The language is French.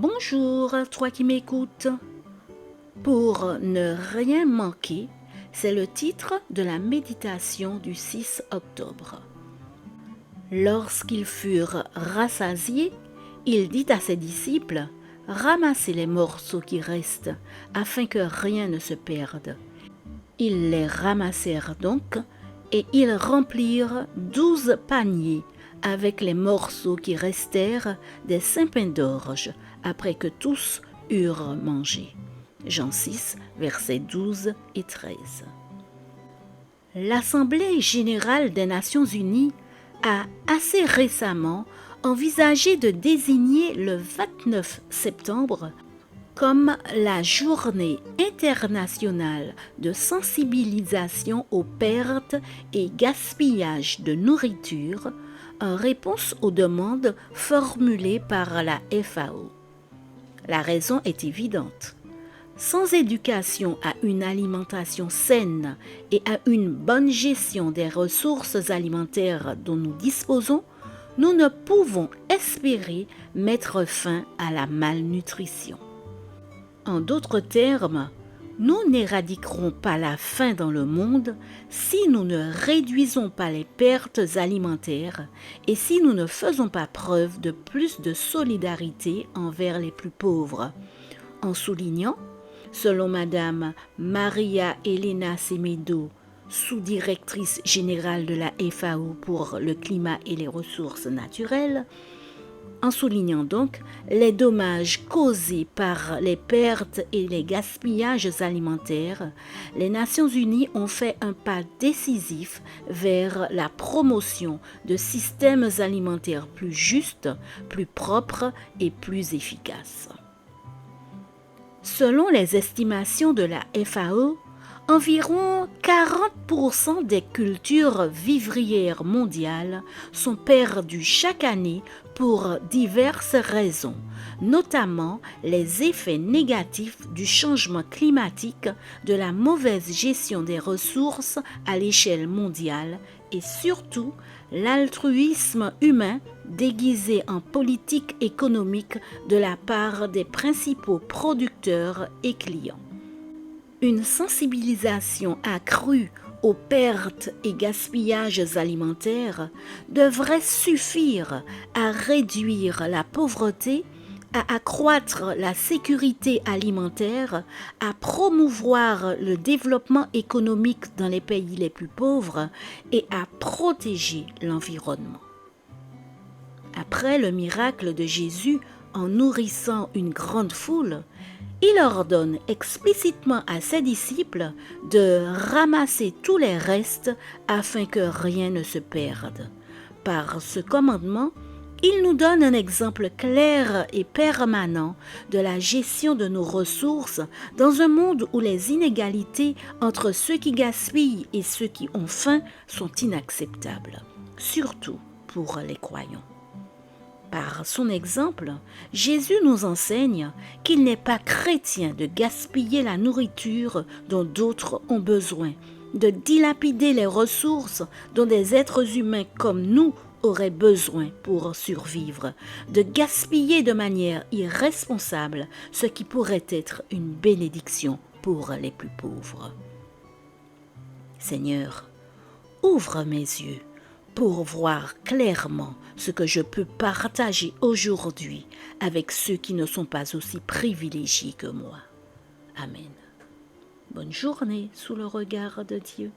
Bonjour, toi qui m'écoutes. Pour ne rien manquer, c'est le titre de la méditation du 6 octobre. Lorsqu'ils furent rassasiés, il dit à ses disciples, « Ramassez les morceaux qui restent, afin que rien ne se perde. » Ils les ramassèrent donc, et ils remplirent 12 paniers avec les morceaux qui restèrent des 5 pains d'orge, après que tous eurent mangé. Jean 6, versets 12 et 13. L'Assemblée générale des Nations unies a assez récemment envisagé de désigner le 29 septembre comme la journée internationale de sensibilisation aux pertes et gaspillages de nourriture en réponse aux demandes formulées par la FAO. La raison est évidente. Sans éducation à une alimentation saine et à une bonne gestion des ressources alimentaires dont nous disposons, nous ne pouvons espérer mettre fin à la malnutrition. En d'autres termes, nous n'éradiquerons pas la faim dans le monde si nous ne réduisons pas les pertes alimentaires et si nous ne faisons pas preuve de plus de solidarité envers les plus pauvres. En soulignant, selon Madame Maria Elena Semedo, sous-directrice générale de la FAO pour le climat et les ressources naturelles, en soulignant donc les dommages causés par les pertes et les gaspillages alimentaires, les Nations unies ont fait un pas décisif vers la promotion de systèmes alimentaires plus justes, plus propres et plus efficaces. Selon les estimations de la FAO, environ 40% des cultures vivrières mondiales sont perdues chaque année pour diverses raisons, notamment les effets négatifs du changement climatique, de la mauvaise gestion des ressources à l'échelle mondiale et surtout l'altruisme humain déguisé en politique économique de la part des principaux producteurs et clients. Une sensibilisation accrue aux pertes et gaspillages alimentaires devrait suffire à réduire la pauvreté, à accroître la sécurité alimentaire, à promouvoir le développement économique dans les pays les plus pauvres et à protéger l'environnement. Après le miracle de Jésus en nourrissant une grande foule, il ordonne explicitement à ses disciples de ramasser tous les restes afin que rien ne se perde. Par ce commandement, il nous donne un exemple clair et permanent de la gestion de nos ressources dans un monde où les inégalités entre ceux qui gaspillent et ceux qui ont faim sont inacceptables, surtout pour les croyants. Par son exemple, Jésus nous enseigne qu'il n'est pas chrétien de gaspiller la nourriture dont d'autres ont besoin, de dilapider les ressources dont des êtres humains comme nous auraient besoin pour survivre, de gaspiller de manière irresponsable ce qui pourrait être une bénédiction pour les plus pauvres. Seigneur, ouvre mes yeux pour voir clairement ce que je peux partager aujourd'hui avec ceux qui ne sont pas aussi privilégiés que moi. Amen. Bonne journée sous le regard de Dieu.